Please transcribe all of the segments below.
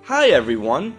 Hi everyone,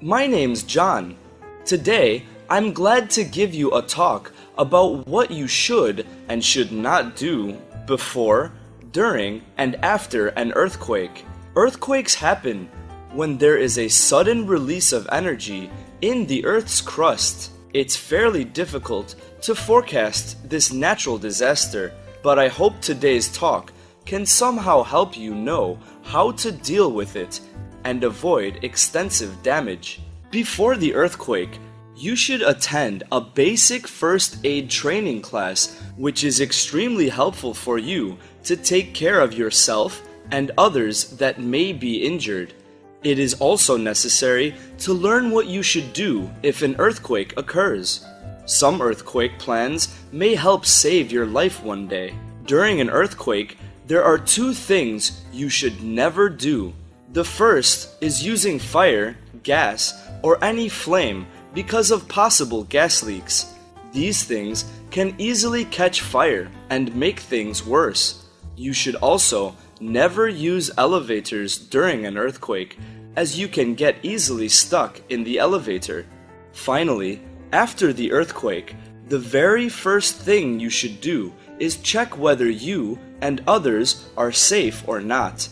my name's John. Today, I'm glad to give you a talk about what you should and should not do before, during, and after an earthquake. Earthquakes happen when there is a sudden release of energy in the Earth's crust. It's fairly difficult to forecast this natural disaster, but I hope today's talk can somehow help you know how to deal with it and avoid extensive damage. Before the earthquake, you should attend a basic first aid training class, which is extremely helpful for you to take care of yourself and others that may be injured. It is also necessary to learn what you should do if an earthquake occurs. Some earthquake plans may help save your life one day. During an earthquake, there are two things you should never do. The first is using fire, gas, or any flame because of possible gas leaks. These things can easily catch fire and make things worse. You should also never use elevators during an earthquake, as you can get easily stuck in the elevator. Finally, after the earthquake, the very first thing you should do is check whether you and others are safe or not.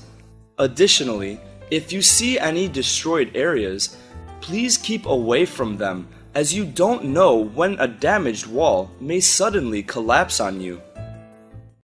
Additionally, if you see any destroyed areas, please keep away from them, as you don't know when a damaged wall may suddenly collapse on you.